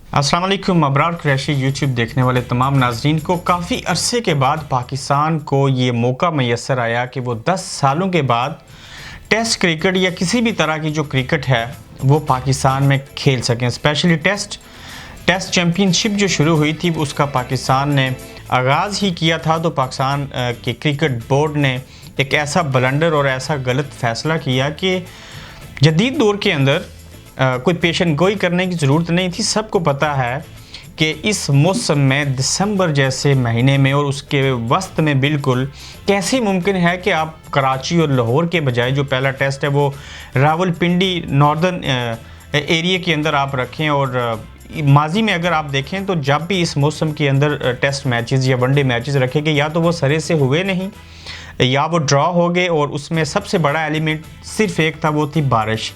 अस्सलाम वालेकुम। अबरार कुरैशी यूट्यूब देखने वाले तमाम नाजरीन को काफ़ी अरसे के बाद पाकिस्तान को ये मौका मैसर आया कि वो 10 सालों के बाद टेस्ट क्रिकेट या किसी भी तरह की जो क्रिकेट है वो पाकिस्तान में खेल सकें। स्पेशली टेस्ट चैम्पियनशिप जो शुरू हुई थी उसका पाकिस्तान ने आगाज़ ही किया था, तो पाकिस्तान के क्रिकेट बोर्ड ने एक ऐसा ब्लंडर और ऐसा गलत फ़ैसला किया कि जदीद दौर के अंदर कोई पेशन गोई करने की ज़रूरत नहीं थी। सबको पता है कि इस मौसम में दिसंबर जैसे महीने में और उसके वस्त में बिल्कुल कैसे मुमकिन है कि आप कराची और लाहौर के बजाय जो पहला टेस्ट है वो रावलपिंडी नॉर्दर्न एरिया के अंदर आप रखें। और माजी में अगर आप देखें तो जब भी इस मौसम के अंदर टेस्ट मैचेस या वनडे मैचेस रखे गए या तो वो सरे से हुए नहीं या वो ड्रॉ हो गए, और उसमें सबसे बड़ा एलिमेंट सिर्फ एक था, वो थी बारिश।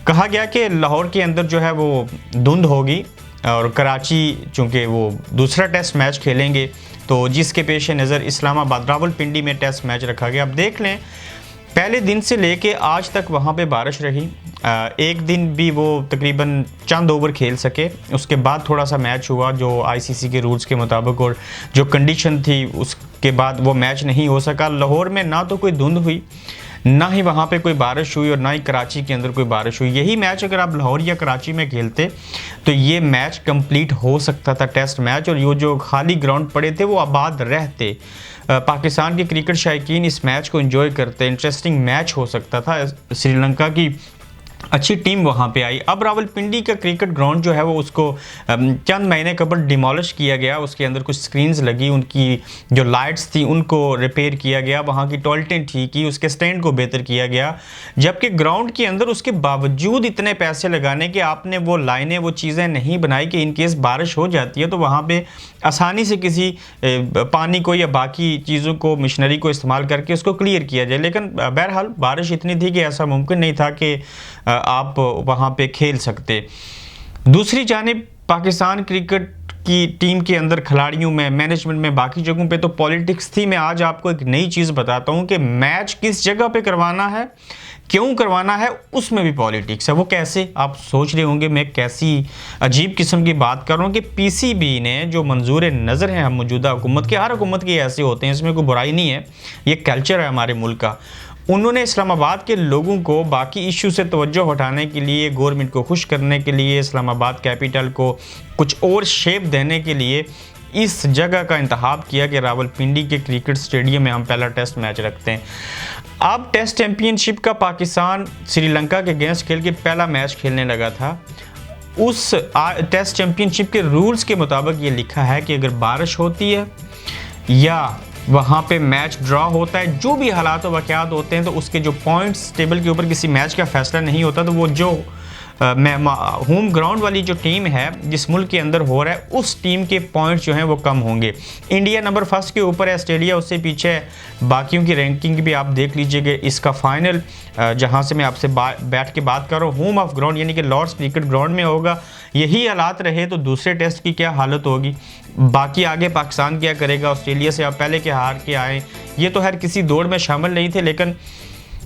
कहा गया कि लाहौर के अंदर जो है वो धुंध होगी और कराची चूँकि वो दूसरा टेस्ट मैच खेलेंगे तो जिसके पेश नज़र इस्लामाबाद रावलपिंडी में टेस्ट मैच रखा गया। अब देख लें पहले दिन से लेके आज तक वहाँ पे बारिश रही। एक दिन भी वो तकरीबन चंद ओवर खेल सके, उसके बाद थोड़ा सा मैच हुआ जो आईसीसी के रूल्स के मुताबिक और जो कंडीशन थी उसके बाद वो मैच नहीं हो सका। लाहौर में ना तो कोई धुंध हुई, ना ही वहाँ पे कोई बारिश हुई और ना ही कराची के अंदर कोई बारिश हुई। यही मैच अगर आप लाहौर या कराची में खेलते तो ये मैच कंप्लीट हो सकता था टेस्ट मैच, और ये जो खाली ग्राउंड पड़े थे वो आबाद रहते। पाकिस्तान के क्रिकेट शायकीन इस मैच को एंजॉय करते, इंटरेस्टिंग मैच हो सकता था। श्रीलंका की अच्छी टीम वहाँ पे आई। अब रावलपिंडी का क्रिकेट ग्राउंड जो है वो उसको चंद महीने कबल डिमोलिश किया गया, उसके अंदर कुछ स्क्रीन्स लगी, उनकी जो लाइट्स थी उनको रिपेयर किया गया, वहाँ की टॉयलेटें ठीक की, उसके स्टैंड को बेहतर किया गया। जबकि ग्राउंड के अंदर उसके बावजूद इतने पैसे लगाने के आपने वो लाइनें वो चीज़ें नहीं बनाई कि इनकेस बारिश हो जाती है तो वहाँ पर आसानी से किसी पानी को या बाकी चीज़ों को मशीनरी को इस्तेमाल करके उसको क्लियर किया जाए। लेकिन बहरहाल बारिश इतनी थी कि ऐसा मुमकिन नहीं था कि आप वहाँ पे खेल सकते। दूसरी जानिब पाकिस्तान क्रिकेट की टीम के अंदर खिलाड़ियों में, मैनेजमेंट में, बाकी जगहों पे तो पॉलिटिक्स थी। मैं आज आपको एक नई चीज़ बताता हूँ कि मैच किस जगह पे करवाना है, क्यों करवाना है, उसमें भी पॉलिटिक्स है। वो कैसे, आप सोच रहे होंगे मैं कैसी अजीब किस्म की बात कर रहा हूँ कि पीसीबी ने जो मंजूर नज़र है हम मौजूदा हुकूमत के, हर हुकूमत के ऐसे होते हैं, इसमें कोई बुराई नहीं है, ये कल्चर है हमारे मुल्क का। उन्होंने इस्लामाबाद के लोगों को बाकी इशू से तवज्जो हटाने के लिए, गवर्नमेंट को खुश करने के लिए, इस्लामाबाद कैपिटल को कुछ और शेप देने के लिए इस जगह का इंतखाब किया कि रावलपिंडी के क्रिकेट स्टेडियम में हम पहला टेस्ट मैच रखते हैं। अब टेस्ट चैम्पियनशिप का पाकिस्तान श्रीलंका के अगेंस्ट खेल के पहला मैच खेलने लगा था। उस टेस्ट चैम्पियनशिप के रूल्स के मुताबिक ये लिखा है कि अगर बारिश होती है या वहाँ पे मैच ड्रॉ होता है, जो भी हालात व वाक़यात होते हैं, तो उसके जो पॉइंट्स टेबल के ऊपर किसी मैच का फैसला नहीं होता, तो वो जो होम ग्राउंड वाली जो टीम है जिस मुल्क के अंदर हो रहा है उस टीम के पॉइंट्स जो हैं वो कम होंगे। इंडिया नंबर 1 के ऊपर है, ऑस्ट्रेलिया उससे पीछे है। बाकियों की रैंकिंग भी आप देख लीजिएगा। इसका फाइनल जहां से मैं आपसे बैठ के बात कर रहा हूँ होम ऑफ ग्राउंड यानी कि लॉर्ड्स क्रिकेट ग्राउंड में होगा। यही हालात रहे तो दूसरे टेस्ट की क्या हालत होगी, बाकी आगे पाकिस्तान क्या करेगा। ऑस्ट्रेलिया से आप पहले के हार के आए, ये तो हर किसी दौड़ में शामिल नहीं थे, लेकिन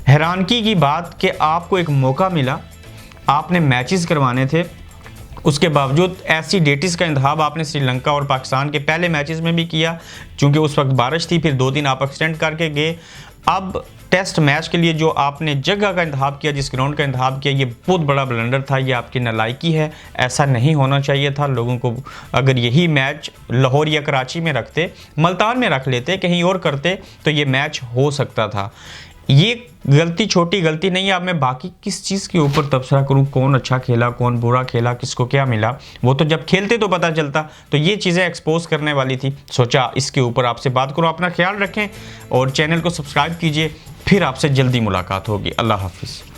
हैरानगी की बात कि आपको एक मौका मिला, आपने मैचेस करवाने थे, उसके बावजूद ऐसी डेटिस का इंतखाब आपने श्रीलंका और पाकिस्तान के पहले मैचेस में भी किया। चूँकि उस वक्त बारिश थी, फिर 2 दिन आप एक्सटेंड करके गए। अब टेस्ट मैच के लिए जो आपने जगह का इंतखाब किया, जिस ग्राउंड का इंतखाब किया, ये बहुत बड़ा ब्लंडर था, ये आपकी नालायकी है। ऐसा नहीं होना चाहिए था। लोगों को अगर यही मैच लाहौर या कराची में रखते, मुल्तान में रख लेते, कहीं और करते तो ये मैच हो सकता था। ये गलती छोटी गलती नहीं है। अब मैं बाकी किस चीज़ के ऊपर तबसरा करूं, कौन अच्छा खेला, कौन बुरा खेला, किसको क्या मिला, वो तो जब खेलते तो पता चलता। तो ये चीज़ें एक्सपोज करने वाली थी, सोचा इसके ऊपर आपसे बात करूं। अपना ख्याल रखें और चैनल को सब्सक्राइब कीजिए। फिर आपसे जल्दी मुलाकात होगी। अल्लाह हाफिज़।